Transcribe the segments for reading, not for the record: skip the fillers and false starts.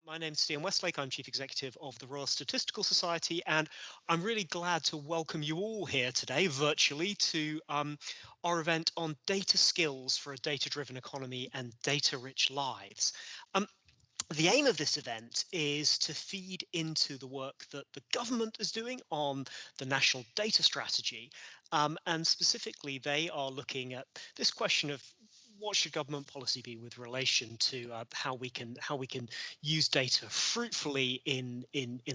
My name's Stian Westlake. I'm Chief Executive of the Royal Statistical Society, and I'm really glad to welcome you all here today virtually to our event on data skills for a data-driven economy and data-rich lives. The aim of this event is to feed into the work that the government is doing on the national data strategy. And specifically, they are looking at this question of what should government policy be with relation to how we can use data fruitfully in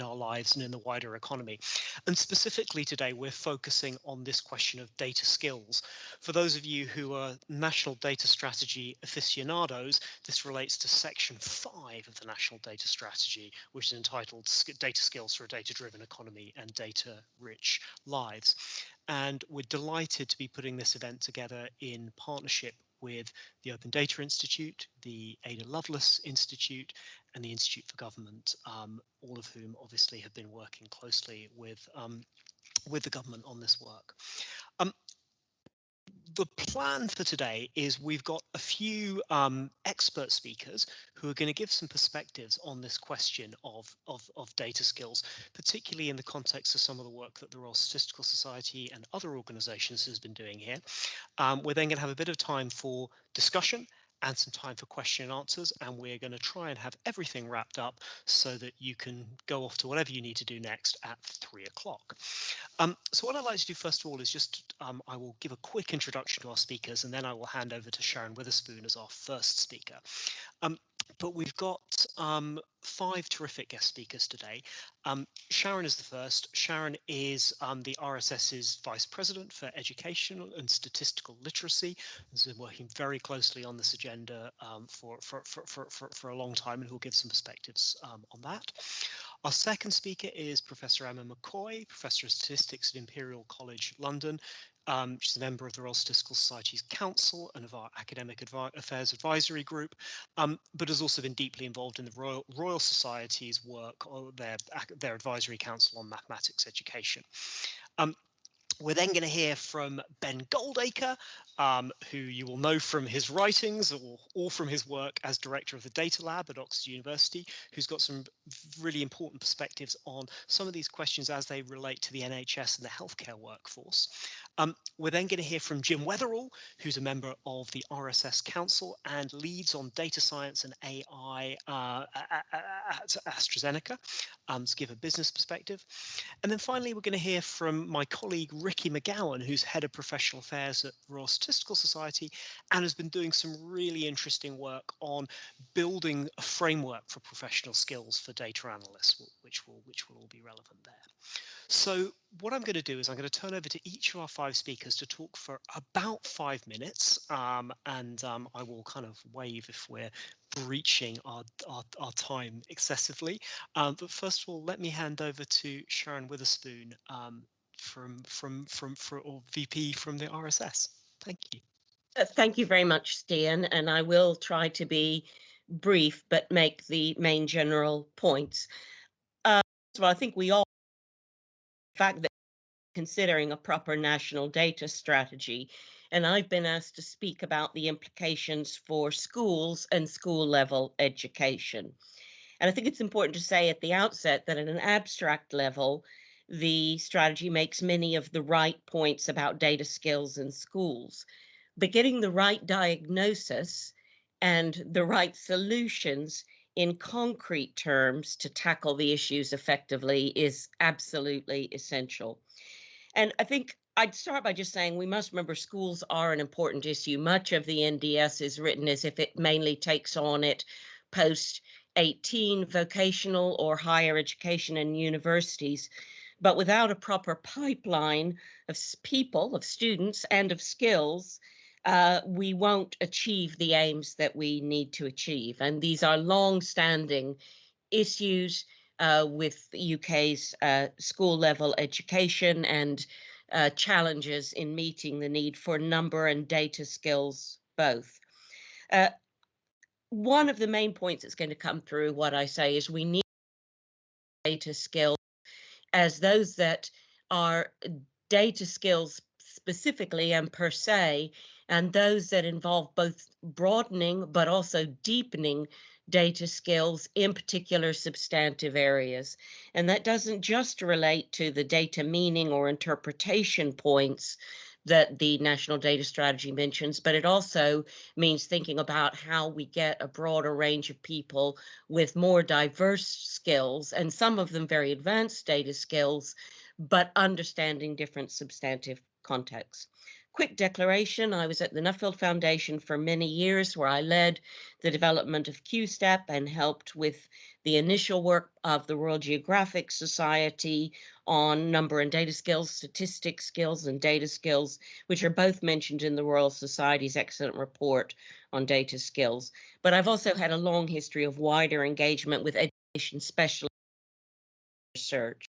our lives and in the wider economy. And specifically today, we're focusing on this question of data skills. For those of you who are national data strategy aficionados, this relates to section 5 of the National Data Strategy, which is entitled Data Skills for a Data-Driven Economy and Data-Rich Lives. And we're delighted to be putting this event together in partnership with the Open Data Institute, the Ada Lovelace Institute, and the Institute for Government, all of whom obviously have been working closely with the government on this work. The plan for today is we've got a few expert speakers who are going to give some perspectives on this question of data skills, particularly in the context of some of the work that the Royal Statistical Society and other organisations has been doing here. We're then going to have a bit of time for discussion and some time for question and answers, and we're going to try and have everything wrapped up so that you can go off to whatever you need to do next at 3 o'clock. So what I'd like to do first of all is just I will give a quick introduction to our speakers, and then I will hand over to Sharon Witherspoon as our first speaker. But we've got 5 terrific guest speakers today. Sharon is the first. Sharon is the RSS's Vice President for Educational and Statistical Literacy, has been working very closely on this agenda for a long time, and who'll give some perspectives on that. Our second speaker is Professor Emma McCoy, Professor of Statistics at Imperial College London. She's a member of the Royal Statistical Society's Council and of our Academic Affairs Advisory Group, but has also been deeply involved in the Royal Society's work, or their Advisory Council on Mathematics Education. We're then going to hear from Ben Goldacre, who you will know from his writings or from his work as director of the DataLab at Oxford University, who's got some really important perspectives on some of these questions as they relate to the NHS and the healthcare workforce. We're then going to hear from Jim Weatherall, who's a member of the RSS Council and leads on data science and AI at AstraZeneca, to give a business perspective. And then finally, we're going to hear from my colleague Ricky McGowan, who's head of professional affairs at Royal Statistical Society and has been doing some really interesting work on building a framework for professional skills for data analysts, which will all be relevant there. So what I'm going to do is I'm going to turn over to each of our 5 speakers to talk for about 5 minutes, and I will kind of wave if we're breaching our time excessively. But first of all, let me hand over to Sharon Witherspoon, or VP from the RSS. Thank you. Thank you very much, Stian, and I will try to be brief but make the main general points. First of all, I think we all the fact that considering a proper national data strategy, and I've been asked to speak about the implications for schools and school level education. And I think it's important to say at the outset that at an abstract level, the strategy makes many of the right points about data skills in schools. But getting the right diagnosis and the right solutions in concrete terms to tackle the issues effectively is absolutely essential. And I think I'd start by just saying we must remember schools are an important issue. Much of the NDS is written as if it mainly takes on it post 18 vocational or higher education and universities. But without a proper pipeline of people, of students, and of skills, we won't achieve the aims that we need to achieve. And these are long-standing issues with the UK's school level education and challenges in meeting the need for number and data skills both. One of the main points that's going to come through what I say is we need data skills as those that are data skills specifically and per se, and those that involve both broadening but also deepening data skills, in particular substantive areas. And that doesn't just relate to the data meaning or interpretation points that the National Data Strategy mentions, but it also means thinking about how we get a broader range of people with more diverse skills, and some of them very advanced data skills, but understanding different substantive contexts. Quick declaration, I was at the Nuffield Foundation for many years, where I led the development of QSTEP and helped with the initial work of the World Geographic Society on number and data skills, statistics skills, and data skills, which are both mentioned in the Royal Society's excellent report on data skills. But I've also had a long history of wider engagement with education specialist research.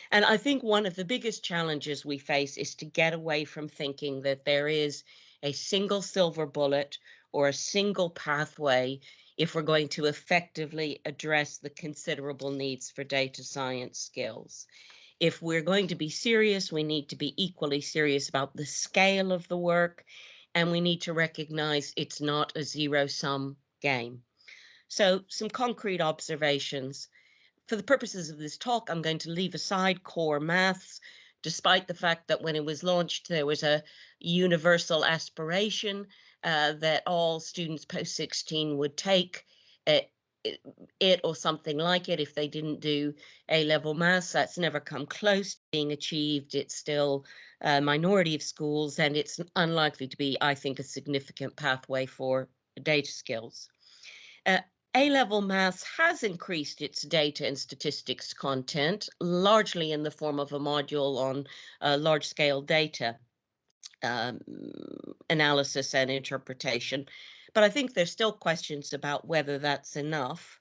And I think one of the biggest challenges we face is to get away from thinking that there is a single silver bullet or a single pathway if we're going to effectively address the considerable needs for data science skills. If we're going to be serious, we need to be equally serious about the scale of the work, and we need to recognize it's not a zero-sum game. So, some concrete observations. For the purposes of this talk, I'm going to leave aside core maths, despite the fact that when it was launched, there was a universal aspiration that all students post-16 would take it or something like it if they didn't do A-level maths. That's never come close to being achieved. It's still a minority of schools, and it's unlikely to be, I think, a significant pathway for data skills. Uh, A-level maths has increased its data and statistics content, largely in the form of a module on large-scale data um, analysis and interpretation. But I think there's still questions about whether that's enough.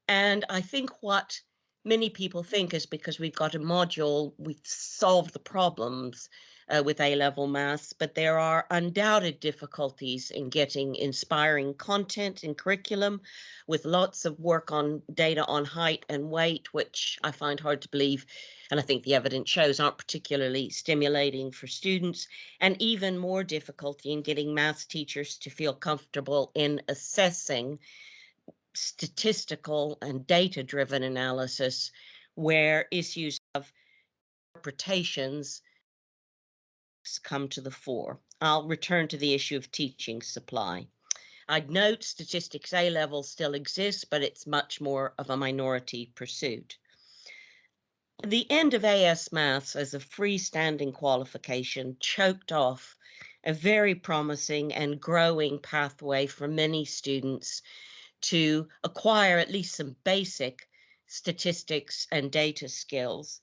And I think what many people think is because we've got a module, we've solved the problems with A-level maths, but there are undoubted difficulties in getting inspiring content in curriculum, with lots of work on data on height and weight, which I find hard to believe, and I think the evidence shows aren't particularly stimulating for students, and even more difficulty in getting maths teachers to feel comfortable in assessing statistical and data-driven analysis where issues of interpretations come to the fore. I'll return to the issue of teaching supply. I'd note statistics A-level still exists, but it's much more of a minority pursuit. The end of AS Maths as a freestanding qualification choked off a very promising and growing pathway for many students to acquire at least some basic statistics and data skills,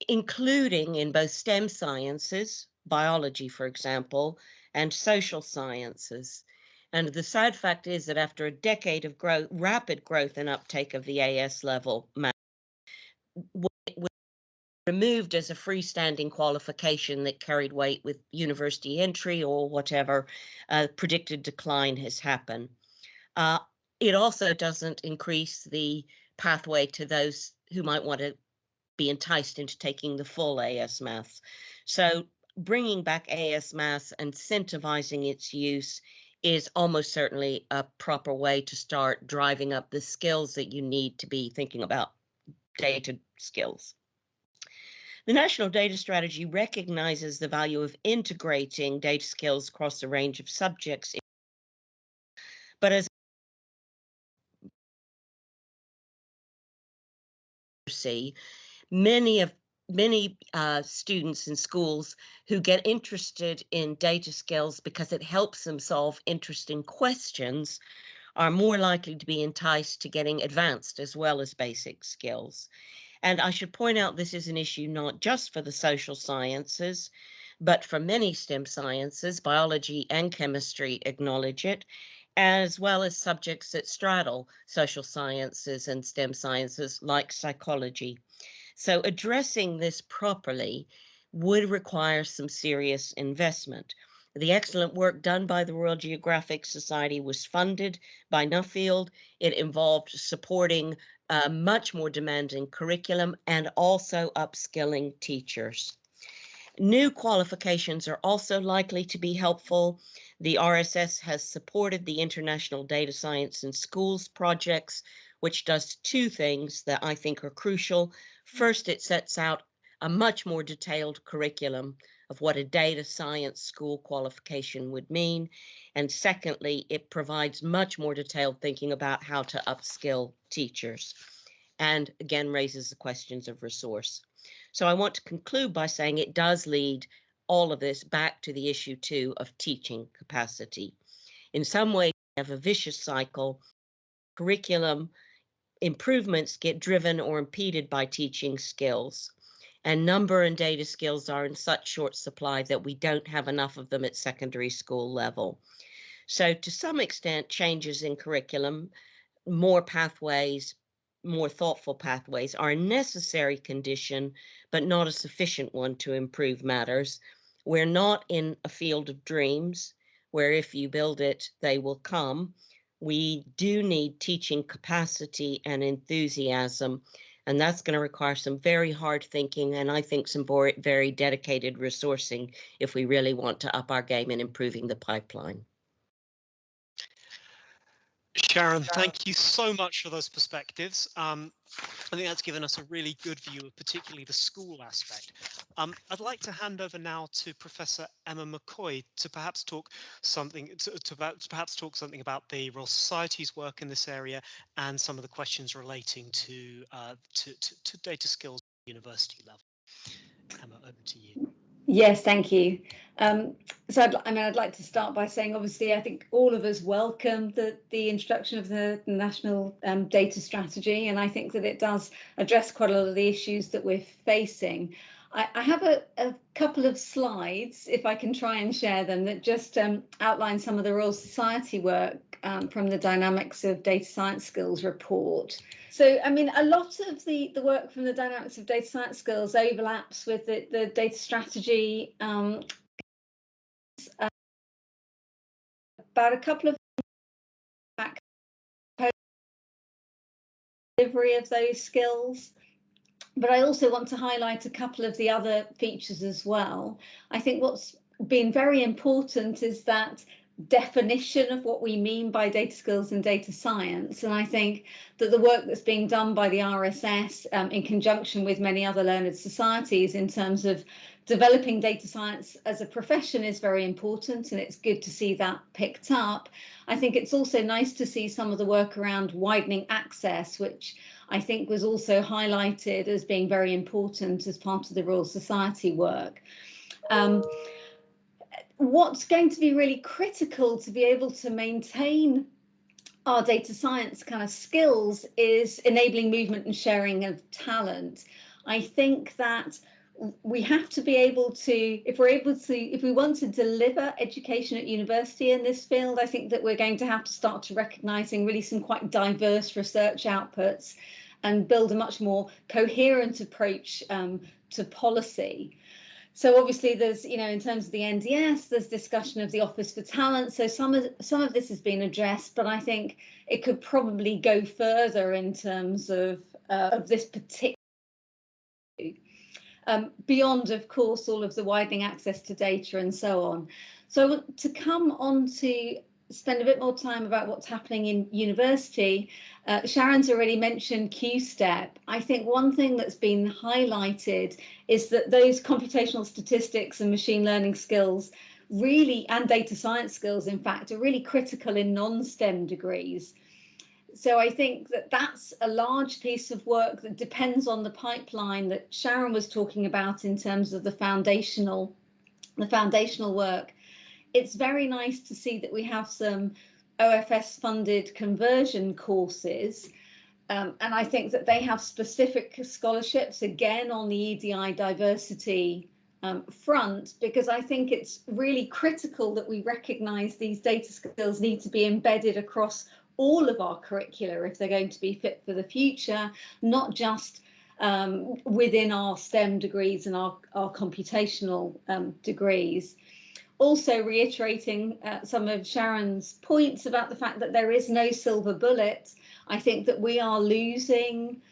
including in both STEM sciences, biology, for example, and social sciences. And the sad fact is that after a decade of rapid growth and uptake of the AS level, it was removed as a freestanding qualification that carried weight with university entry or whatever, predicted decline has happened. It also doesn't increase the pathway to those who might want to be enticed into taking the full AS Maths. So bringing back AS Maths and incentivizing its use is almost certainly a proper way to start driving up the skills that you need to be thinking about data skills. The National Data Strategy recognizes the value of integrating data skills across a range of subjects, but as see, many students in schools who get interested in data skills because it helps them solve interesting questions are more likely to be enticed to getting advanced as well as basic skills. And I should point out this is an issue not just for the social sciences, but for many STEM sciences. Biology and chemistry acknowledge it, as well as subjects that straddle social sciences and STEM sciences like psychology. So addressing this properly would require some serious investment. The excellent work done by the Royal Geographic Society was funded by Nuffield. It involved supporting much more demanding curriculum and also upskilling teachers. New qualifications are also likely to be helpful. The RSS has supported the International Data Science in Schools projects, which does two things that I think are crucial. First, it sets out a much more detailed curriculum of what a data science school qualification would mean. And secondly, it provides much more detailed thinking about how to upskill teachers, and again raises the questions of resource. So I want to conclude by saying it does lead all of this back to the issue too of teaching capacity. In some ways, we have a vicious cycle. Curriculum improvements get driven or impeded by teaching skills. And number and data skills are in such short supply that we don't have enough of them at secondary school level. So to some extent, changes in curriculum, more pathways, more thoughtful pathways are a necessary condition, but not a sufficient one to improve matters. We're not in a field of dreams where if you build it, they will come. We do need teaching capacity and enthusiasm, and that's going to require some very hard thinking and I think some very dedicated resourcing if we really want to up our game in improving the pipeline. Sharon, thank you so much for those perspectives. I think that's given us a really good view of particularly the school aspect. I'd like to hand over now to Professor Emma McCoy to perhaps talk something perhaps talk something about the Royal Society's work in this area and some of the questions relating to data skills at the university level. Emma, over to you. Yes, thank you. So I'd like to start by saying, obviously, I think all of us welcome the introduction of the national data strategy, and I think that it does address quite a lot of the issues that we're facing. I have a couple of slides, if I can try and share them, that just outline some of the Royal Society work from the Dynamics of Data Science Skills report. So, I mean, a lot of the work from the Dynamics of Data Science Skills overlaps with the data strategy. About a couple of back delivery of those skills. But I also want to highlight a couple of the other features as well. I think what's been very important is that definition of what we mean by data skills and data science. And I think that the work that's being done by the RSS in conjunction with many other learned societies in terms of developing data science as a profession is very important, and it's good to see that picked up. I think it's also nice to see some of the work around widening access, which I think was also highlighted as being very important as part of the Royal Society work. What's going to be really critical to be able to maintain our data science kind of skills is enabling movement and sharing of talent. I think that we have to be able to, if we want to deliver education at university in this field, I think that we're going to have to start to recognizing really some quite diverse research outputs and build a much more coherent approach to policy. So obviously there's, in terms of the NDS, there's discussion of the Office for Talent. So some of this has been addressed, but I think it could probably go further in terms of this particular beyond, of course, all of the widening access to data and so on. So I want to come on to spend a bit more time about what's happening in university. Sharon's already mentioned Q-STEP. I think one thing that's been highlighted is that those computational statistics and machine learning skills really, and data science skills, in fact, are really critical in non-STEM degrees. So I think that that's a large piece of work that depends on the pipeline that Sharon was talking about in terms of the foundational work. It's very nice to see that we have some OFS funded conversion courses. And I think that they have specific scholarships, again, on the EDI diversity front, because I think it's really critical that we recognize these data skills need to be embedded across all of our curricula if they're going to be fit for the future, not just within our STEM degrees and our computational degrees. Also reiterating some of Sharon's points about the fact that there is no silver bullet. I think that we are losing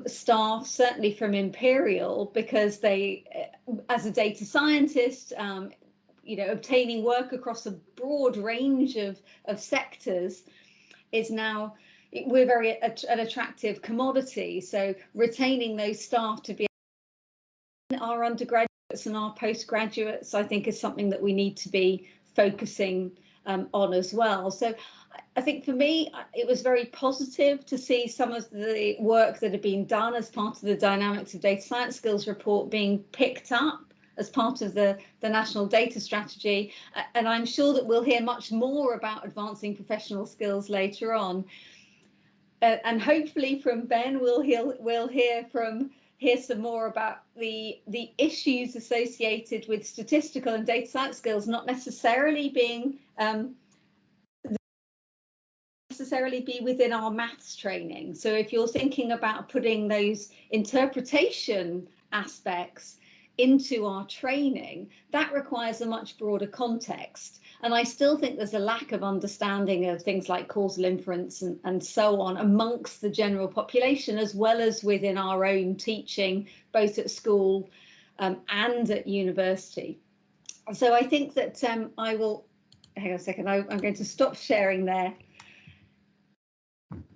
staff, certainly from Imperial, because they, as a data scientist, obtaining work across a broad range of sectors is now, we're very an attractive commodity. So retaining those staff to be our undergraduates and our postgraduates, I think, is something that we need to be focusing on as well. So I think for me, it was very positive to see some of the work that had been done as part of the Dynamics of Data Science Skills report being picked up as part of the National Data Strategy. And I'm sure that we'll hear much more about advancing professional skills later on. And hopefully from Ben, we'll hear some more about the issues associated with statistical and data science skills, not necessarily being be within our maths training. So if you're thinking about putting those interpretation aspects into our training, that requires a much broader context. And I still think there's a lack of understanding of things like causal inference and so on amongst the general population, as well as within our own teaching, both at school and at university. So I think that I will, hang on a second, I'm going to stop sharing there.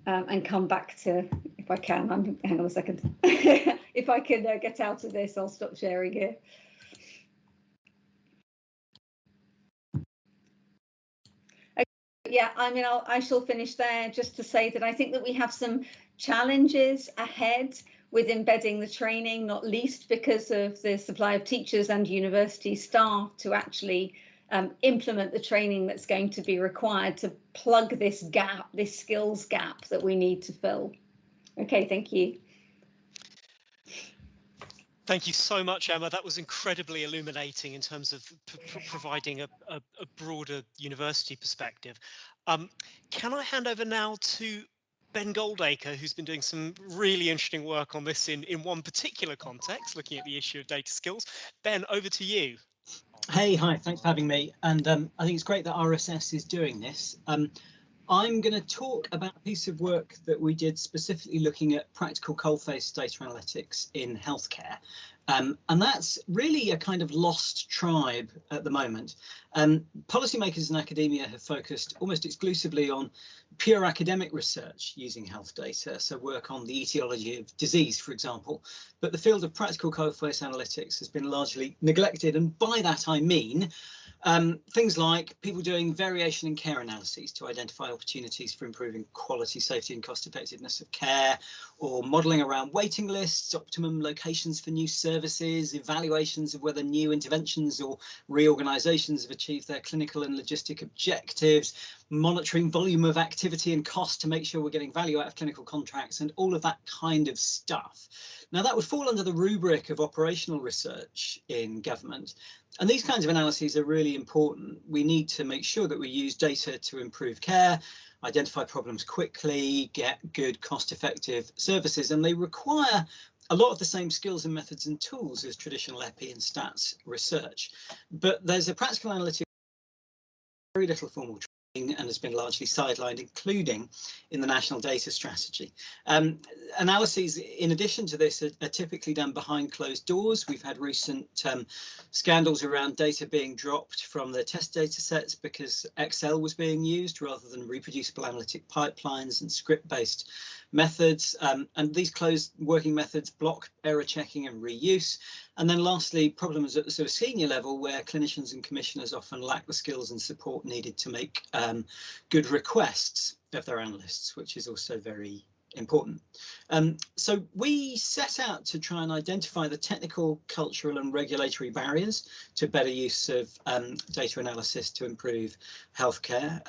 And come back to, if I can, hang on a second. If I can get out of this, I'll stop sharing here. Okay, yeah, I mean, I shall finish there just to say that I think that we have some challenges ahead with embedding the training, not least because of the supply of teachers and university staff to actually implement the training that's going to be required to plug this gap, this skills gap that we need to fill. Okay, thank you. Thank you so much, Emma. That was incredibly illuminating in terms of providing a broader university perspective. Can I hand over now to Ben Goldacre, who's been doing some really interesting work on this in one particular context, looking at the issue of data skills. Ben, over to you. Hey, hi, thanks for having me. And I think it's great that RSS is doing this. I'm going to talk about a piece of work that we did specifically looking at practical coalface data analytics in healthcare. And that's really a kind of lost tribe at the moment. Policymakers in academia have focused almost exclusively on pure academic research using health data, so work on the etiology of disease, for example. But the field of practical coalface analytics has been largely neglected. And by that, I mean things like people doing variation in care analyses to identify opportunities for improving quality, safety and cost effectiveness of care, or modelling around waiting lists, optimum locations for new services, evaluations of whether new interventions or reorganisations have achieved their clinical and logistic objectives, monitoring volume of activity and cost to make sure we're getting value out of clinical contracts, and all of that kind of stuff. Now, that would fall under the rubric of operational research in government. And these kinds of analyses are really important. We need to make sure that we use data to improve care, identify problems quickly, get good cost-effective services, and they require a lot of the same skills and methods and tools as traditional epi and stats research. But there's a practical analytic, very little formal training, and has been largely sidelined, including in the National Data Strategy. Analyses, in addition to this, are typically done behind closed doors. We've had recent scandals around data being dropped from the test data sets because Excel was being used rather than reproducible analytic pipelines and script-based methods. And these closed working methods block error checking and reuse. And then lastly, problems at the sort of senior level where clinicians and commissioners often lack the skills and support needed to make good requests of their analysts, which is also very important. So we set out to try and identify the technical, cultural and regulatory barriers to better use of data analysis to improve healthcare,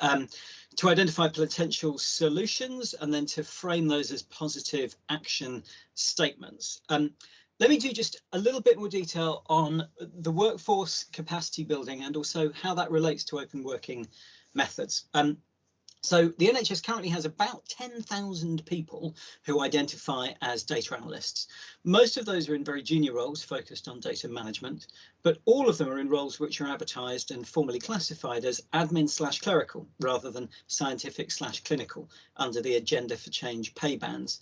to identify potential solutions, and then to frame those as positive action statements. Let me do just a little bit more detail on the workforce capacity building and also how that relates to open working methods. So the NHS currently has about 10,000 people who identify as data analysts. Most of those are in very junior roles focused on data management, but all of them are in roles which are advertised and formally classified as admin/clerical rather than scientific/clinical under the Agenda for Change pay bands.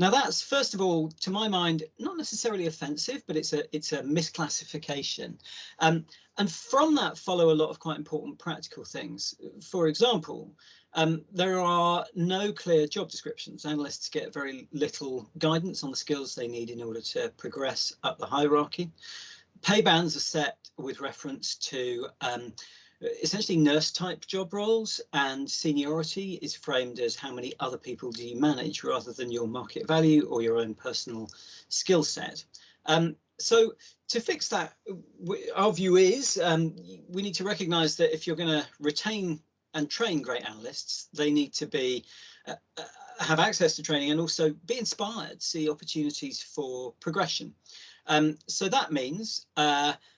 Now that's, first of all, to my mind, not necessarily offensive, but it's a misclassification. And from that follow a lot of quite important practical things. For example, there are no clear job descriptions. Analysts get very little guidance on the skills they need in order to progress up the hierarchy. Pay bands are set with reference to essentially nurse type job roles, and seniority is framed as how many other people do you manage rather than your market value or your own personal skill set. So to fix that, our view is we need to recognise that if you're going to retain and train great analysts, they need to be have access to training and also be inspired, see opportunities for progression. So that means,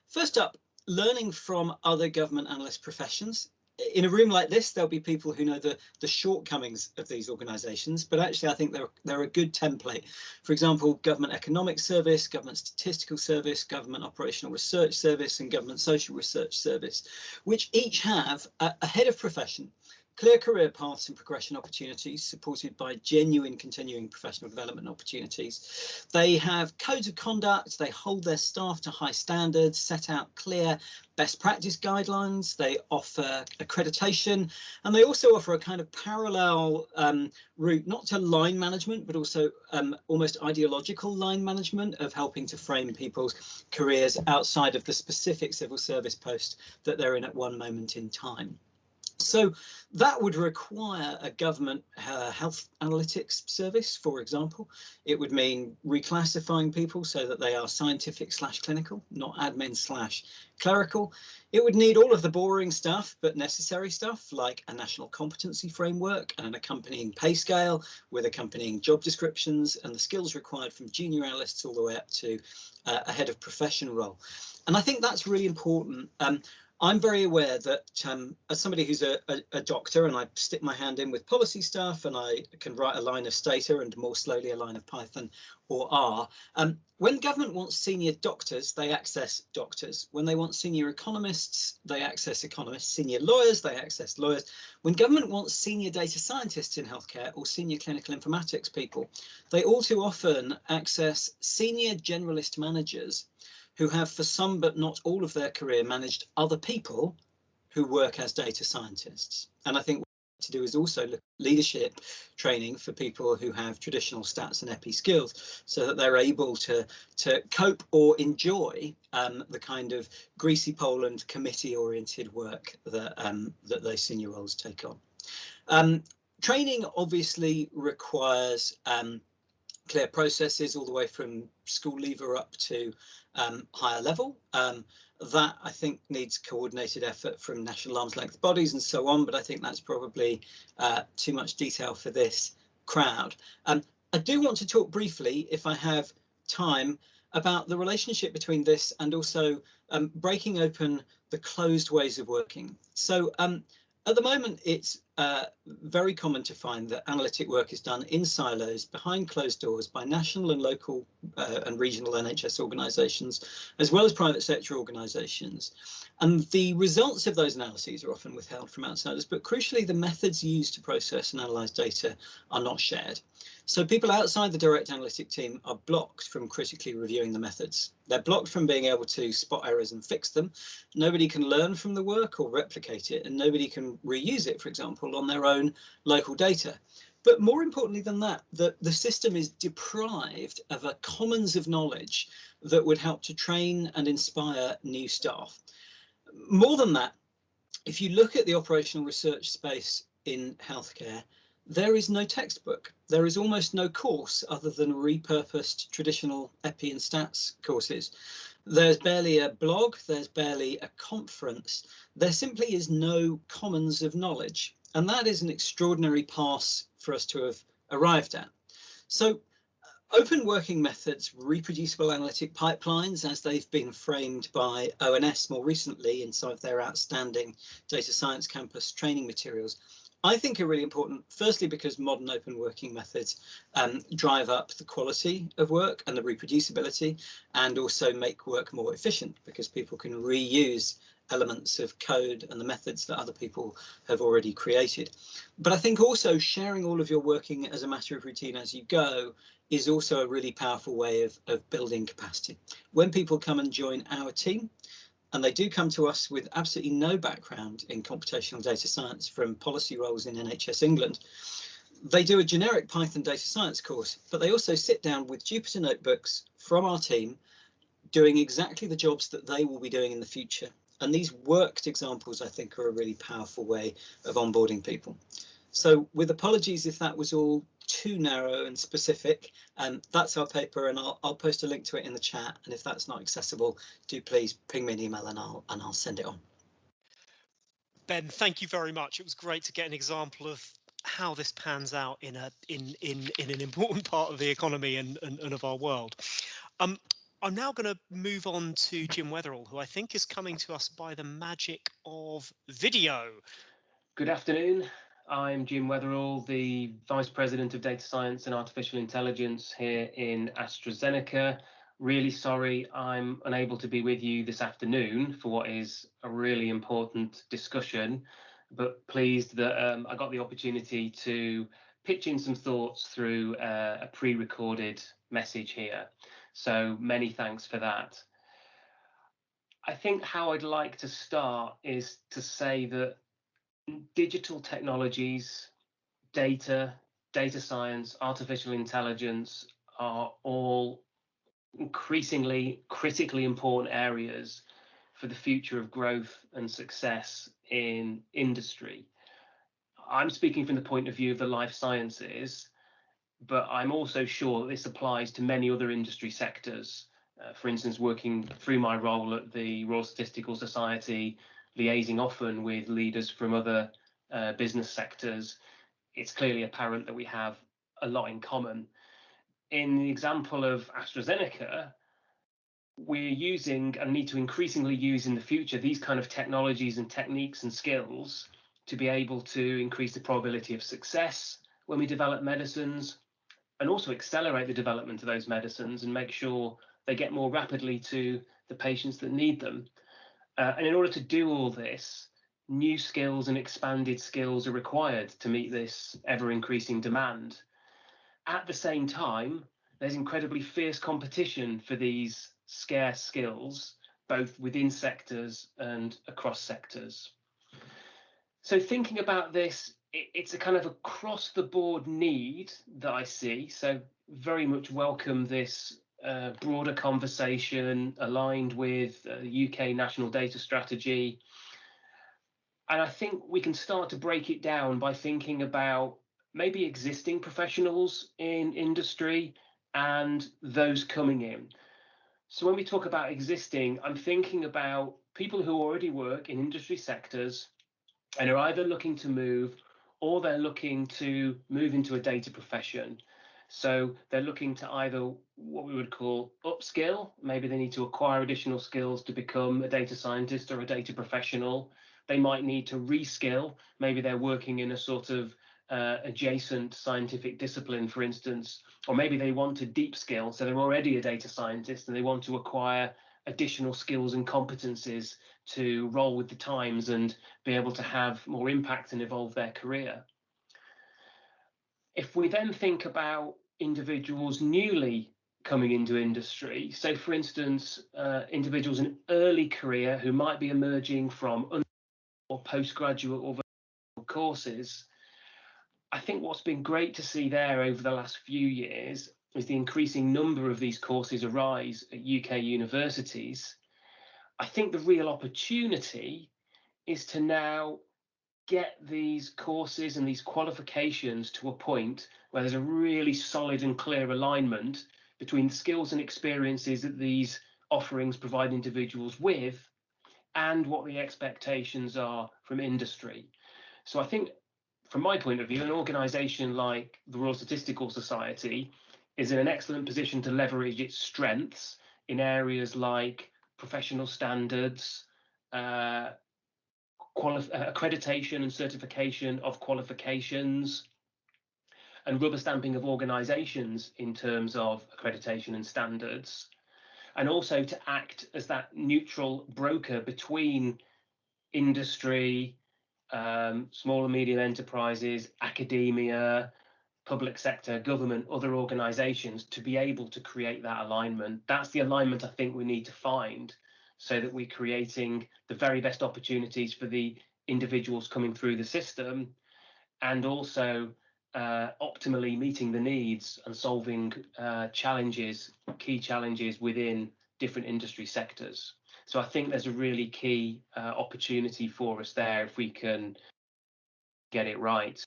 first up, learning from other government analyst professions. In a room like this, there'll be people who know the shortcomings of these organisations, but actually I think they're a good template. For example, Government Economic Service, Government Statistical Service, Government Operational Research Service and Government Social Research Service, which each have a head of profession, clear career paths and progression opportunities supported by genuine continuing professional development opportunities. They have codes of conduct, they hold their staff to high standards, set out clear best practice guidelines, they offer accreditation, and they also offer a kind of parallel route, not to line management, but also almost ideological line management of helping to frame people's careers outside of the specific civil service post that they're in at one moment in time. So that would require a government health analytics service, for example. It would mean reclassifying people so that they are scientific/clinical, not admin/clerical. It would need all of the boring stuff, but necessary stuff like a national competency framework and an accompanying pay scale with accompanying job descriptions and the skills required from junior analysts all the way up to a head of profession role. And I think that's really important. I'm very aware that as somebody who's a doctor, and I stick my hand in with policy stuff and I can write a line of Stata and more slowly a line of Python or R. When government wants senior doctors, they access doctors. When they want senior economists, they access economists. Senior lawyers, they access lawyers. When government wants senior data scientists in healthcare or senior clinical informatics people, they all too often access senior generalist managers who have, for some but not all of their career, managed other people who work as data scientists. And I think what we need to do is also look at leadership training for people who have traditional stats and epi skills, so that they're able to cope or enjoy the kind of greasy pole and committee-oriented work that that those senior roles take on. Training obviously requires clear processes all the way from school leaver up to higher level. That I think needs coordinated effort from national arm's length bodies and so on, but I think that's probably too much detail for this crowd. I do want to talk briefly, if I have time, about the relationship between this and also breaking open the closed ways of working. So at the moment, it's very common to find that analytic work is done in silos behind closed doors by national and local and regional NHS organisations, as well as private sector organisations. And the results of those analyses are often withheld from outsiders, but crucially, the methods used to process and analyse data are not shared. So people outside the direct analytic team are blocked from critically reviewing the methods. They're blocked from being able to spot errors and fix them. Nobody can learn from the work or replicate it, and nobody can reuse it, for example, on their own local data. But more importantly than that, the system is deprived of a commons of knowledge that would help to train and inspire new staff. More than that, if you look at the operational research space in healthcare, there is no textbook. There is almost no course other than repurposed traditional epi and stats courses. There's barely a blog, there's barely a conference. There simply is no commons of knowledge. And that is an extraordinary pass for us to have arrived at. So open working methods, reproducible analytic pipelines, as they've been framed by ONS more recently in some of their outstanding data science campus training materials, I think are really important, firstly, because modern open working methods drive up the quality of work and the reproducibility, and also make work more efficient because people can reuse elements of code and the methods that other people have already created. But I think also sharing all of your working as a matter of routine as you go is also a really powerful way of building capacity. When people come and join our team, and they do come to us with absolutely no background in computational data science from policy roles in NHS England, they do a generic Python data science course, but they also sit down with Jupyter notebooks from our team doing exactly the jobs that they will be doing in the future. And these worked examples, I think, are a really powerful way of onboarding people. So with apologies if that was all too narrow and specific, that's our paper, and I'll post a link to it in the chat. And if that's not accessible, do please ping me an email and I'll send it on. Ben, thank you very much. It was great to get an example of how this pans out in an important part of the economy and of our world. I'm now going to move on to Jim Weatherall, who I think is coming to us by the magic of video. Good afternoon. I'm Jim Weatherall, the Vice President of Data Science and Artificial Intelligence here in AstraZeneca. Really sorry I'm unable to be with you this afternoon for what is a really important discussion, but pleased that I got the opportunity to pitch in some thoughts through a pre-recorded message here. So many thanks for that. I think how I'd like to start is to say that digital technologies, data science, artificial intelligence are all increasingly critically important areas for the future of growth and success in industry. I'm speaking from the point of view of the life sciences, but I'm also sure that this applies to many other industry sectors. For instance, working through my role at the Royal Statistical Society, liaising often with leaders from other business sectors, it's clearly apparent that we have a lot in common. In the example of AstraZeneca, we're using and need to increasingly use in the future these kind of technologies and techniques and skills to be able to increase the probability of success when we develop medicines, and also accelerate the development of those medicines and make sure they get more rapidly to the patients that need them. And in order to do all this, new skills and expanded skills are required to meet this ever-increasing demand. At the same time, there's incredibly fierce competition for these scarce skills, both within sectors and across sectors. So thinking about this, it's a kind of across-the-board need that I see. So very much welcome this broader conversation aligned with the UK National Data Strategy. And I think we can start to break it down by thinking about maybe existing professionals in industry and those coming in. So when we talk about existing, I'm thinking about people who already work in industry sectors and are either looking to move or they're looking to move into a data profession. So they're looking to either what we would call upskill, maybe they need to acquire additional skills to become a data scientist or a data professional. They might need to reskill, maybe they're working in a sort of adjacent scientific discipline, for instance, or maybe they want to deep skill, so they're already a data scientist and they want to acquire additional skills and competencies to roll with the times and be able to have more impact and evolve their career. If we then think about individuals newly coming into industry, so for instance, individuals in early career who might be emerging from or postgraduate or courses, I think what's been great to see there over the last few years is the increasing number of these courses arise at UK universities. I think the real opportunity is to now get these courses and these qualifications to a point where there's a really solid and clear alignment between the skills and experiences that these offerings provide individuals with and what the expectations are from industry. So I think from my point of view, an organisation like the Royal Statistical Society is in an excellent position to leverage its strengths in areas like professional standards, accreditation and certification of qualifications, and rubber stamping of organisations in terms of accreditation and standards, and also to act as that neutral broker between industry, small and medium enterprises, academia, public sector, government, other organisations to be able to create that alignment. That's the alignment I think we need to find, so that we're creating the very best opportunities for the individuals coming through the system, and also optimally meeting the needs and solving key challenges within different industry sectors. So I think there's a really key opportunity for us there if we can get it right.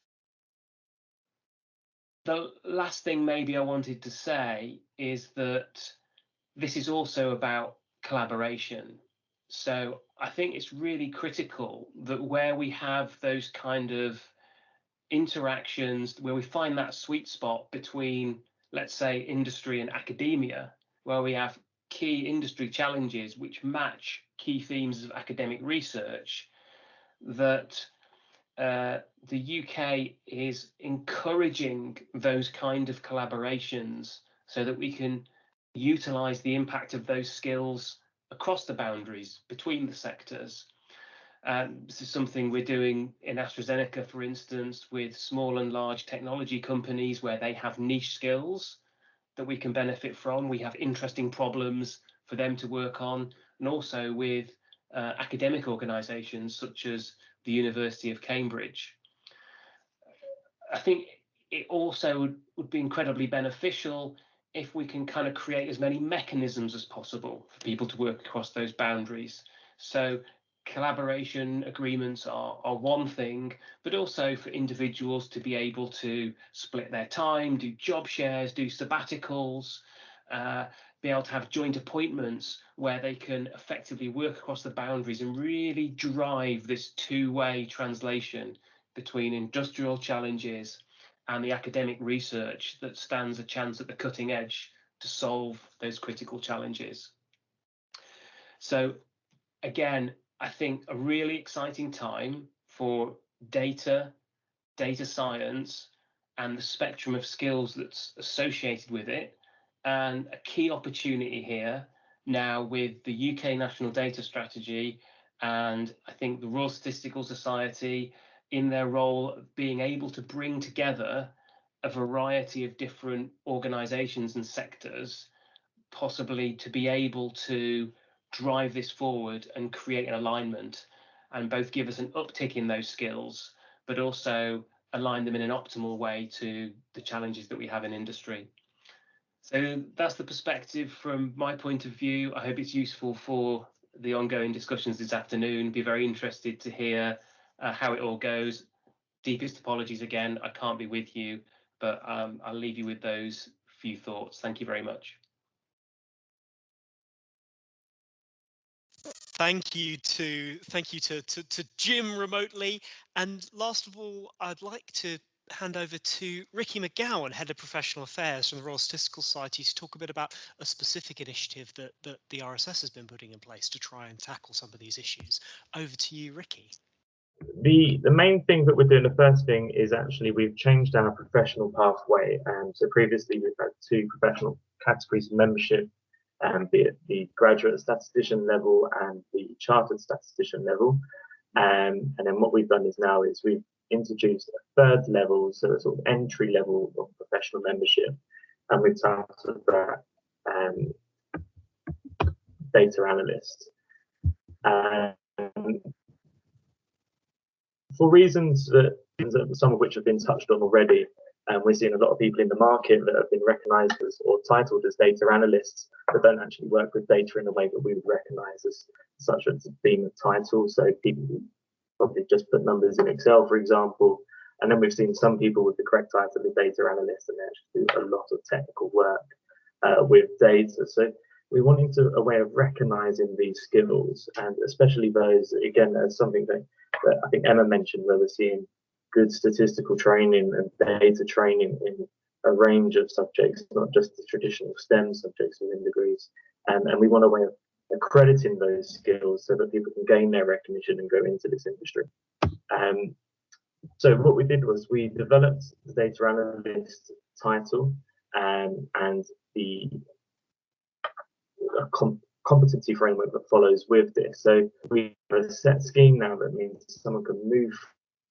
The last thing maybe I wanted to say is that this is also about collaboration. So I think it's really critical that where we have those kind of interactions, where we find that sweet spot between, let's say, industry and academia, where we have key industry challenges which match key themes of academic research, that the UK is encouraging those kind of collaborations so that we can utilise the impact of those skills across the boundaries between the sectors. This is something we're doing in AstraZeneca, for instance, with small and large technology companies where they have niche skills that we can benefit from. We have interesting problems for them to work on, and also with academic organisations such as the University of Cambridge. I think it also would be incredibly beneficial if we can kind of create as many mechanisms as possible for people to work across those boundaries. So collaboration agreements are one thing, but also for individuals to be able to split their time, do job shares, do sabbaticals, be able to have joint appointments where they can effectively work across the boundaries and really drive this two-way translation between industrial challenges and the academic research that stands a chance at the cutting edge to solve those critical challenges. So again, I think a really exciting time for data science, and the spectrum of skills that's associated with it, and a key opportunity here now with the UK National Data Strategy, and I think the Royal Statistical Society in their role of being able to bring together a variety of different organisations and sectors, possibly to be able to drive this forward and create an alignment, and both give us an uptick in those skills, but also align them in an optimal way to the challenges that we have in industry. So that's the perspective from my point of view. I hope it's useful for the ongoing discussions this afternoon. Be very interested to hear how it all goes. Deepest apologies again, I can't be with you, but I'll leave you with those few thoughts. Thank you very much. Thank you to Jim remotely. And last of all, I'd like to hand over to Ricky McGowan, Head of Professional Affairs from the Royal Statistical Society, to talk a bit about a specific initiative that the RSS has been putting in place to try and tackle some of these issues. Over to you, Ricky. The main thing that we're doing, the first thing is actually we've changed our professional pathway. So previously we've had two professional categories of membership, be it the graduate statistician level and the chartered statistician level. And then what we've done is now is we've introduced a third level, so a sort of entry level of professional membership, and we've titled that data analyst. For reasons that some of which have been touched on already, we're seeing a lot of people in the market that have been recognised as or titled as data analysts, but don't actually work with data in a way that we would recognise as such as being a title. So people who probably just put numbers in Excel, for example, and then we've seen some people with the correct title of data analyst, and they actually do a lot of technical work with data. So we're wanting a way of recognising these skills, and especially those, again, as something that I think Emma mentioned, where we're seeing good statistical training and data training in a range of subjects, not just the traditional STEM subjects within degrees. And we want a way of accrediting those skills so that people can gain their recognition and go into this industry. So what we did was we developed the data analyst title and the competency framework that follows with this. So we have a set scheme now that means someone can move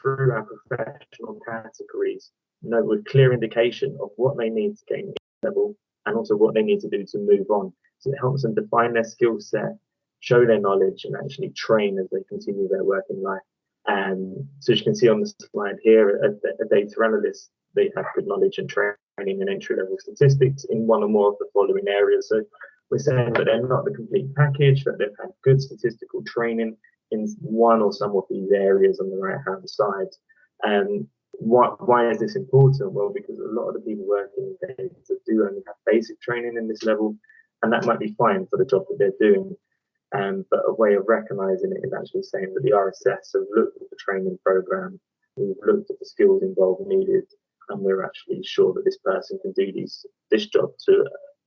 through our professional categories, with clear indication of what they need to gain level and also what they need to do to move on. So it helps them define their skill set, show their knowledge, and actually train as they continue their working life. So as you can see on the slide here, a data analyst, they have good knowledge and training in entry-level statistics in one or more of the following areas. So we're saying that they're not the complete package, but they've had good statistical training in one or some of these areas on the right-hand side. Why is this important? Well, because a lot of the people working in data do only have basic training in this level, and that might be fine for the job that they're doing. But a way of recognizing it is actually saying that the RSS have looked at the training program, we've looked at the skills involved needed, and we're actually sure that this person can do this job to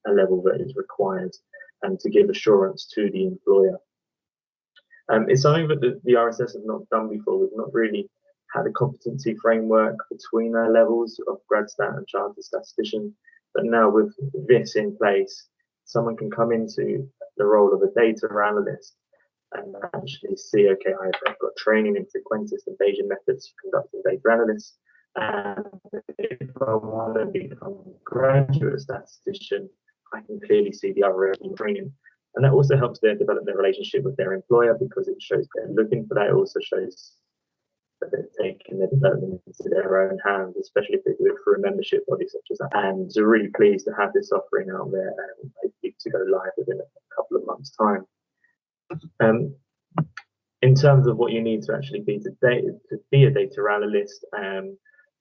a level that is required, and to give assurance to the employer. It's something that the RSS have not done before. We've not really had a competency framework between our levels of grad stat and chartered statistician, but now with this in place, someone can come into the role of a data analyst and actually see, okay, I've got training in frequentist and Bayesian methods for conducting data analysis. And if I want to become a graduate statistician, I can clearly see the other area of training. And that also helps them develop their relationship with their employer, because it shows they're looking for that. It also shows that they're taking their development into their own hands, especially if they do it through a membership body such as that. And so really pleased to have this offering out there and hopefully to go live within a couple of months' time. In terms of what you need to actually be a data analyst,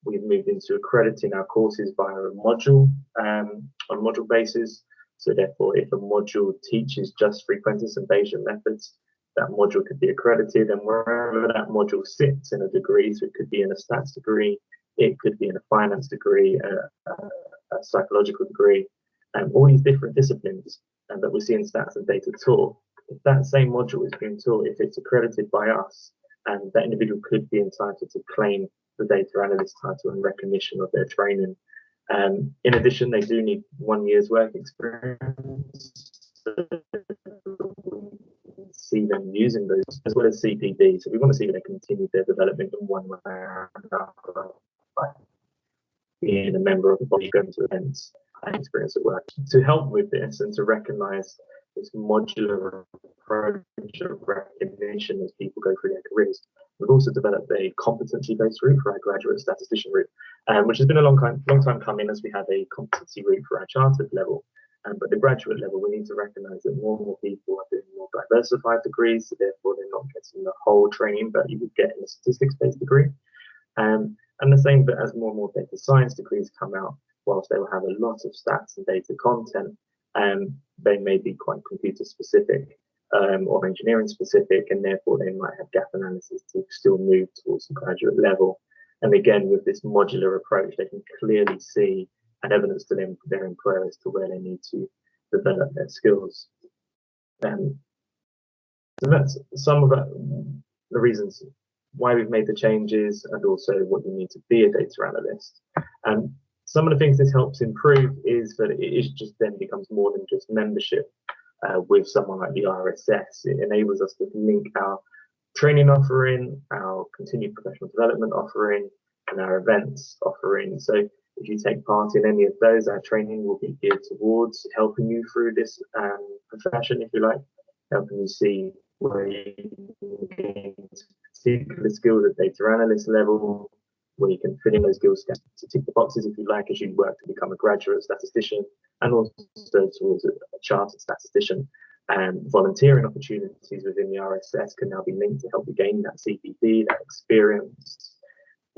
we've moved into accrediting our courses via a module on module basis. So therefore, if a module teaches just frequentist and Bayesian methods, that module could be accredited, and wherever that module sits in a degree, so it could be in a stats degree, it could be in a finance degree, a psychological degree, all these different disciplines that we see in stats and data taught. If that same module is being taught, if it's accredited by us, and that individual could be entitled to claim the data analyst title and recognition of their training. In addition, they do need 1 year's work experience. See them using those, as well as CPD. So we want to see that they continue their development in one way or another, like being a member of the body, going to events, and experience at work. To help with this and to recognise this modular approach of recognition as people go through their careers, we've also developed a competency-based route for our graduate statistician route, which has been a long time coming, as we have a competency route for our chartered level. But the graduate level, we need to recognise that more and more people are doing more diversified degrees, so therefore they're not getting the whole training that you would get in a statistics-based degree. And the same, but as more and more data science degrees come out, whilst they will have a lot of stats and data content, they may be quite computer specific or engineering specific, and therefore they might have gap analysis to still move towards the graduate level. And again, with this modular approach, they can clearly see and evidence to them, their employer, as to where they need to develop their skills. So that's some of the reasons why we've made the changes, and also what you need to be a data analyst. And some of the things this helps improve is that it just then becomes more than just membership with someone like the RSS. It enables us to link our training offering, our continued professional development offering, and our events offering. So if you take part in any of those, our training will be geared towards helping you through this profession, if you like, helping you see where you can gain particular skills at data analyst level, where you can fill in those skills to tick the boxes, if you like, as you work to become a graduate statistician, and also towards a chartered statistician. Volunteering opportunities within the RSS can now be linked to help you gain that CPD, that experience,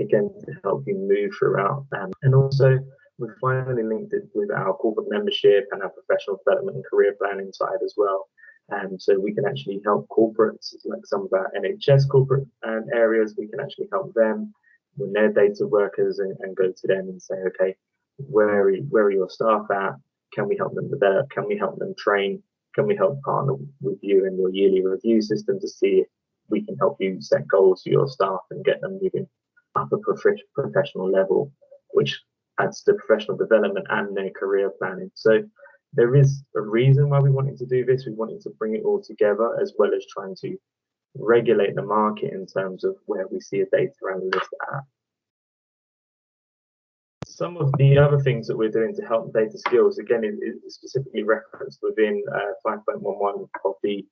again, to help you move throughout. And also, we've finally linked it with our corporate membership and our professional development and career planning side as well. So we can actually help corporates, like some of our NHS corporate areas, we can actually help them when they're data workers and go to them and say, okay, where are your staff at? Can we help them develop? Can we help them train? Can we help partner with you in your yearly review system to see if we can help you set goals for your staff and get them moving up a professional level, which adds to professional development and their career planning. So There is a reason why we wanted to do this. We wanted to bring it all together, as well as trying to regulate the market in terms of where we see a data analyst at. Some of the other things that we're doing to help data skills, again, is specifically referenced within 5.11 of the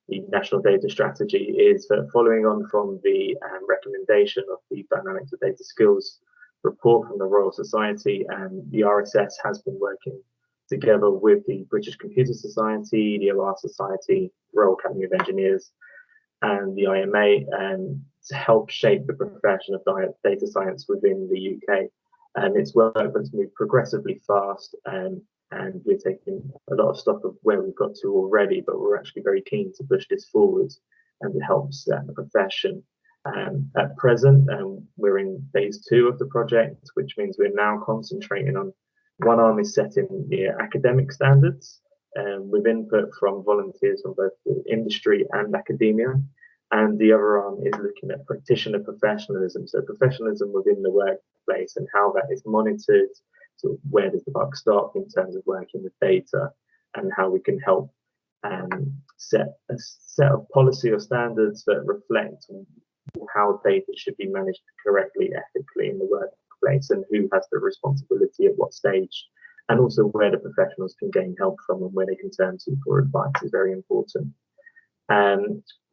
National Data Strategy, is that following on from the recommendation of the Dynamics of Data Skills report from the Royal Society, the RSS has been working together with the British Computer Society, the OR Society, Royal Academy of Engineers, and the IMA to help shape the profession of data science within the UK. And it's work that's moved progressively fast, and we're taking a lot of stock of where we've got to already, but we're actually very keen to push this forward and to help set the profession. At present, we're in phase 2 of the project, which means we're now concentrating on one arm is setting the academic standards with input from volunteers from both the industry and academia. And the other arm is looking at practitioner professionalism, so professionalism within the workplace and how that is monitored. So where does the buck stop in terms of working with data, and how we can help set a set of policy or standards that reflect how data should be managed correctly, ethically in the workplace, and who has the responsibility at what stage, and also where the professionals can gain help from and where they can turn to for advice is very important.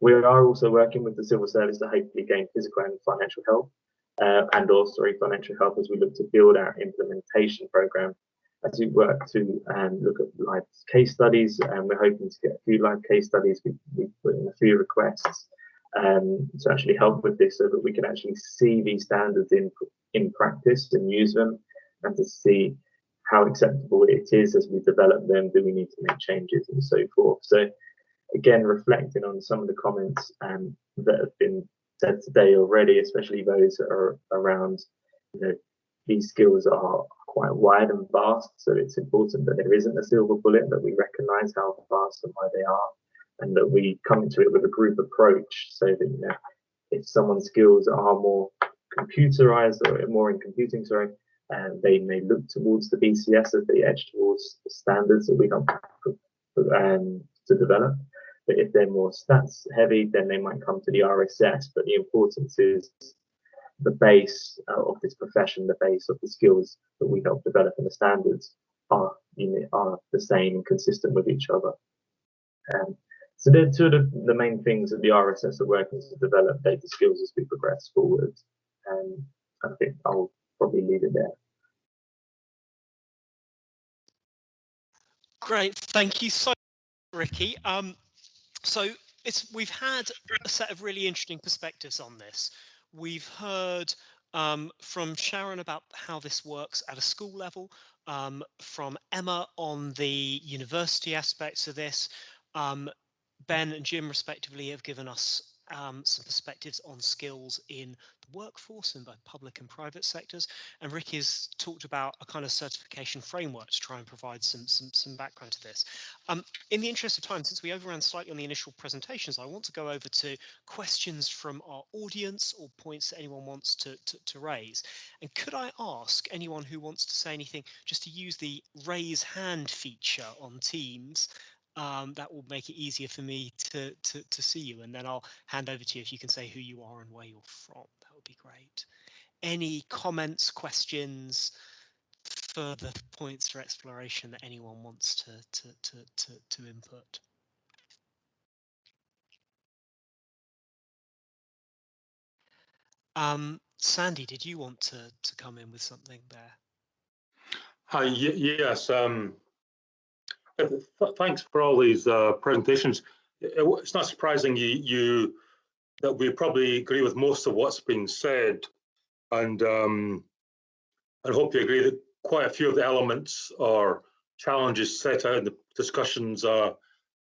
We are also working with the civil service to hopefully gain physical and financial help, and also financial help as we look to build our implementation program. As we work to look at live case studies, and we're hoping to get a few live case studies. We've put in a few requests to actually help with this, so that we can actually see these standards in practice and use them, and to see how acceptable it is as we develop them. Do we need to make changes and so forth? So again, reflecting on some of the comments that have been said today already, especially those that are around, these skills are quite wide and vast, so it's important that there isn't a silver bullet, that we recognise how vast and wide they are, and that we come into it with a group approach, so that if someone's skills are more computerized or more in computing, they may look towards the BCS as they edge towards the standards that we help to develop. But if they're more stats heavy, then they might come to the RSS. But the importance is the base of this profession, the base of the skills that we help develop, and the standards are the same and consistent with each other. So they're two of the main things that the RSS are working to develop data skills as we progress forward. I think I'll probably leave it there. Great, thank you so much, Ricky. So we've had a set of really interesting perspectives on this. We've heard from Sharon about how this works at a school level, from Emma on the university aspects of this. Ben and Jim respectively have given us some perspectives on skills in the workforce in both public and private sectors, and Ricky has talked about a kind of certification framework to try and provide some background to this. In the interest of time, since we overran slightly on the initial presentations, I want to go over to questions from our audience or points that anyone wants to raise. And could I ask anyone who wants to say anything just to use the raise hand feature on Teams? That will make it easier for me to see you, and then I'll hand over to you if you can say who you are and where you're from. That would be great. Any comments, questions, further points for exploration that anyone wants to input? Sandy, did you want to come in with something there? Hi, yes. Thanks for all these presentations. It's not surprising that we probably agree with most of what's being said, and I hope you agree that quite a few of the elements or challenges set out in the discussions are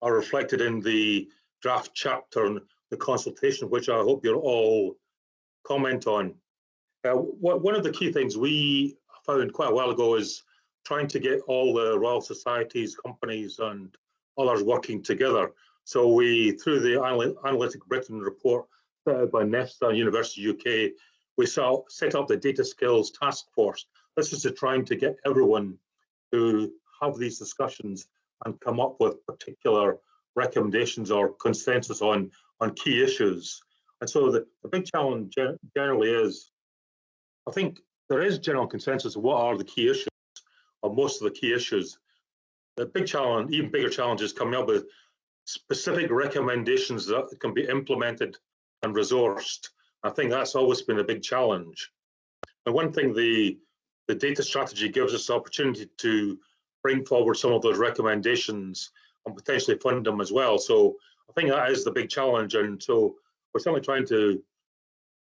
reflected in the draft chapter and the consultation, which I hope you'll all comment on. One of the key things we found quite a while ago is trying to get all the Royal Societies, companies and others working together. So we, through the Analytic Britain report by NEFTA University UK, we set up the Data Skills Task Force. This is to trying to get everyone who have these discussions and come up with particular recommendations or consensus on key issues. And so the big challenge generally is, I think there is general consensus of what are the key issues, or most of the key issues. The big challenge, even bigger challenge, is coming up with specific recommendations that can be implemented and resourced. I think that's always been a big challenge. And one thing the data strategy gives us the opportunity to bring forward some of those recommendations and potentially fund them as well. So I think that is the big challenge. And so we're certainly trying to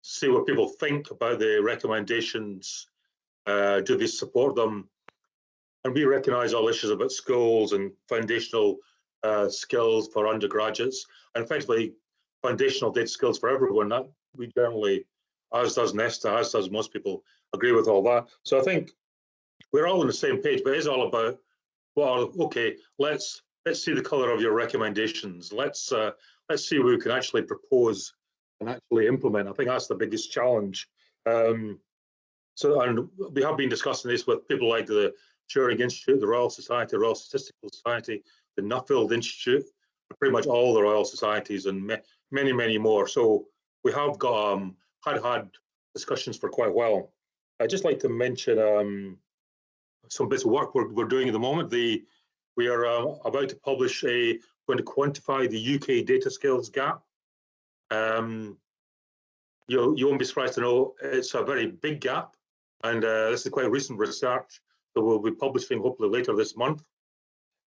see what people think about the recommendations. Do they support them? And we recognise all issues about schools and foundational skills for undergraduates, and effectively foundational data skills for everyone. That we generally, as does Nesta, as does most people, agree with all that. So I think we're all on the same page, but it is all about, well, okay, let's see the colour of your recommendations. Let's see what we can actually propose and actually implement. I think that's the biggest challenge. So, and we have been discussing this with people like the Turing Institute, the Royal Society, Royal Statistical Society, the Nuffield Institute, pretty much all the Royal Societies, and many, many more. So we have got had discussions for quite a while. I'd just like to mention some bits of work we're doing at the moment. We are about to publish going to quantify the UK data skills gap. You won't be surprised to know it's a very big gap, and this is quite recent research that we'll be publishing hopefully later this month.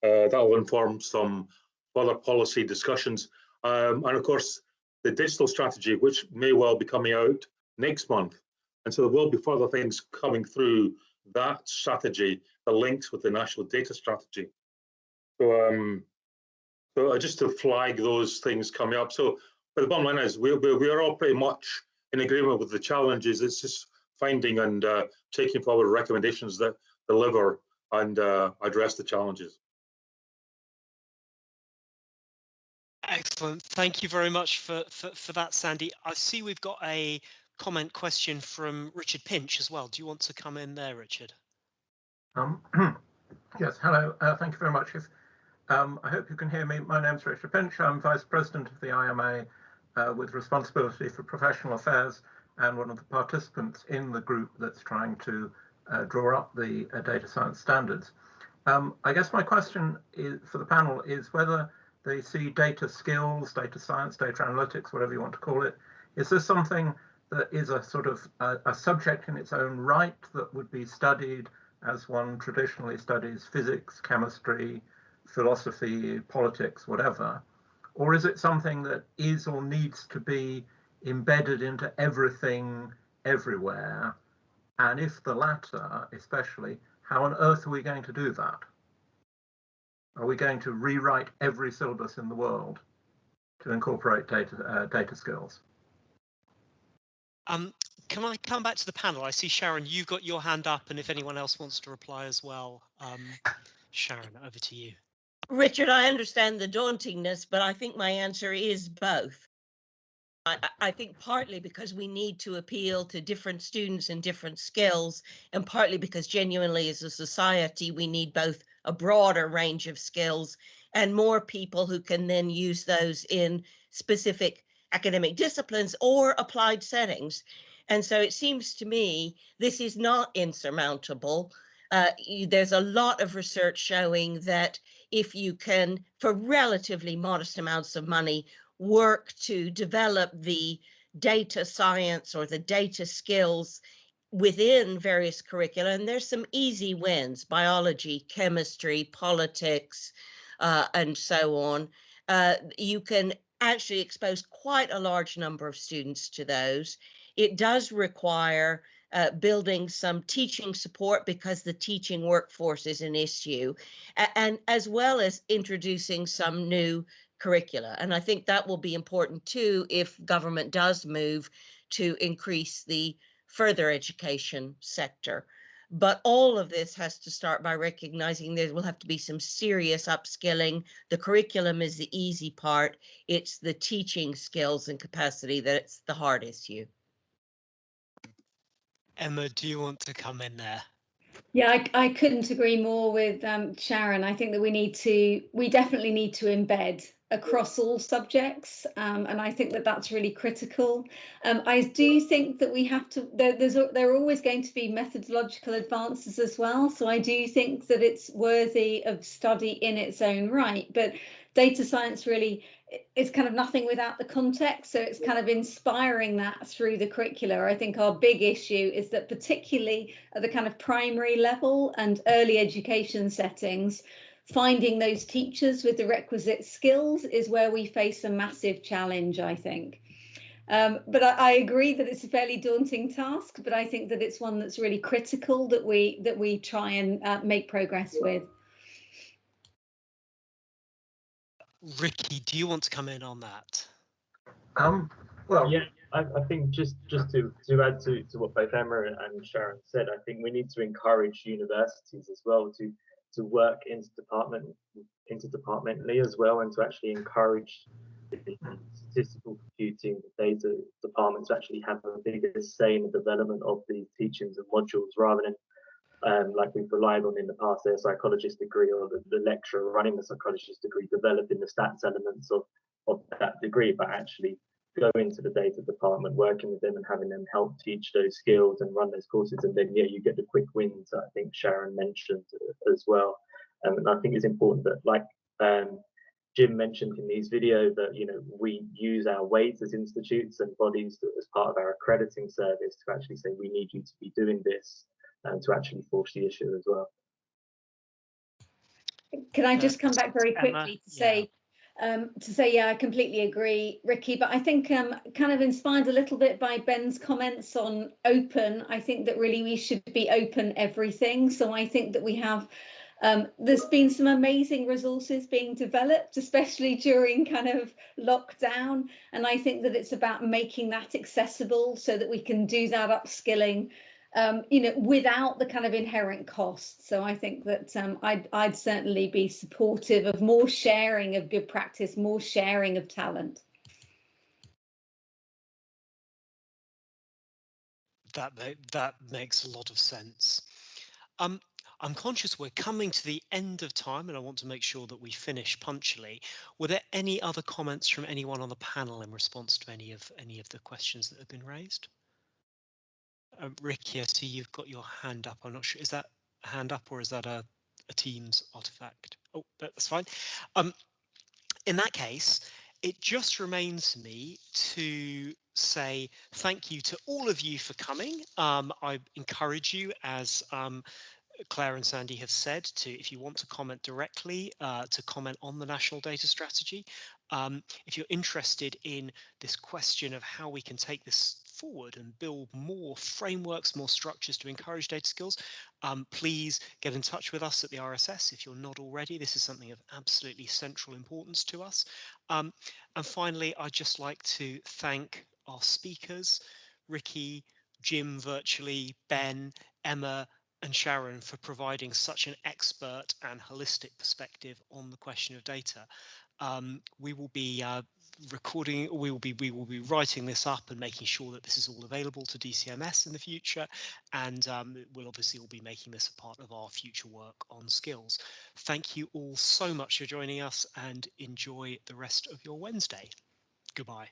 That'll inform some further policy discussions, and of course the digital strategy, which may well be coming out next month. And so there will be further things coming through that strategy that links with the national data strategy. So, just to flag those things coming up. So, but the bottom line is we are all pretty much in agreement with the challenges. It's just finding and taking forward recommendations that deliver and address the challenges. Excellent. Thank you very much for that, Sandy. I see we've got a comment question from Richard Pinch as well. Do you want to come in there, Richard? Yes, hello. Thank you very much. I hope you can hear me. My name's Richard Pinch. I'm Vice President of the IMA with responsibility for professional affairs and one of the participants in the group that's trying to draw up the data science standards. I guess my question for the panel is whether they see data skills, data science, data analytics, whatever you want to call it. Is this something that is a sort of a subject in its own right that would be studied as one traditionally studies physics, chemistry, philosophy, politics, whatever? Or is it something that is or needs to be embedded into everything, everywhere? And if the latter, especially, how on earth are we going to do that? Are we going to rewrite every syllabus in the world to incorporate data skills? Can I come back to the panel? I see, Sharon, you've got your hand up, and if anyone else wants to reply as well. Sharon, over to you. Richard, I understand the dauntingness, but I think my answer is both. I think partly because we need to appeal to different students and different skills, and partly because genuinely as a society, we need both a broader range of skills and more people who can then use those in specific academic disciplines or applied settings. And so it seems to me this is not insurmountable. There's a lot of research showing that if you can, for relatively modest amounts of money, work to develop the data science or the data skills within various curricula, and there's some easy wins: biology, chemistry, politics, and so on. You can actually expose quite a large number of students to those. It does require building some teaching support because the teaching workforce is an issue, and as well as introducing some new curricula. And I think that will be important too if government does move to increase the further education sector. But all of this has to start by recognizing there will have to be some serious upskilling. The curriculum is the easy part. It's the teaching skills and capacity that's the hard issue. Emma, do you want to come in there? Yeah, I couldn't agree more with Sharon. I think that we definitely need to embed across all subjects, and I think that that's really critical. I do think that we have to. There are always going to be methodological advances as well. So I do think that it's worthy of study in its own right. But data science really is kind of nothing without the context. So it's kind of inspiring that through the curricula. I think our big issue is that particularly at the kind of primary level and early education settings, finding those teachers with the requisite skills is where we face a massive challenge, I think. But I agree that it's a fairly daunting task, but I think that it's one that's really critical that we try and make progress with. Ricky, do you want to come in on that? Well, yeah, I think just to add to what both Emma and Sharon said, I think we need to encourage universities as well to work interdepartmentally as well, and to actually encourage the statistical computing data department to actually have a bigger say in the development of these teachings and modules, rather than like we've relied on in the past, their psychologist degree or the lecturer running the psychologist degree developing the stats elements of that degree, but actually go into the data department, working with them and having them help teach those skills and run those courses. And then, yeah, you get the quick wins that I think Sharon mentioned as well. And I think it's important that, like Jim mentioned in these videos, that, you know, we use our weights as institutes and bodies as part of our accrediting service to actually say, we need you to be doing this, and to actually force the issue as well. Can I just come back very quickly Emma? to say, yeah, I completely agree, Ricky, but I think kind of inspired a little bit by Ben's comments on open, I think that really we should be open everything. So I think that we have, there's been some amazing resources being developed, especially during kind of lockdown. And I think that it's about making that accessible so that we can do that upskilling, you know, without the kind of inherent costs. So I think that I'd certainly be supportive of more sharing of good practice, more sharing of talent. That makes a lot of sense. I'm conscious we're coming to the end of time, and I want to make sure that we finish punctually. Were there any other comments from anyone on the panel in response to any of the questions that have been raised? Ricky, I see you've got your hand up. I'm not sure, is that a hand up or is that a Teams artifact? Oh, that's fine. In that case, it just remains me to say thank you to all of you for coming. I encourage you, as Claire and Sandy have said, to, if you want to comment directly, to comment on the National Data Strategy. If you're interested in this question of how we can take this forward and build more frameworks, more structures to encourage data skills, please get in touch with us at the RSS if you're not already. This is something of absolutely central importance to us. And finally, I'd just like to thank our speakers, Ricky, Jim virtually, Ben, Emma, and Sharon, for providing such an expert and holistic perspective on the question of data. We will be recording, we will be writing this up and making sure that this is all available to DCMS in the future, and we'll obviously all be making this a part of our future work on skills. Thank you all so much for joining us, and enjoy the rest of your Wednesday. Goodbye.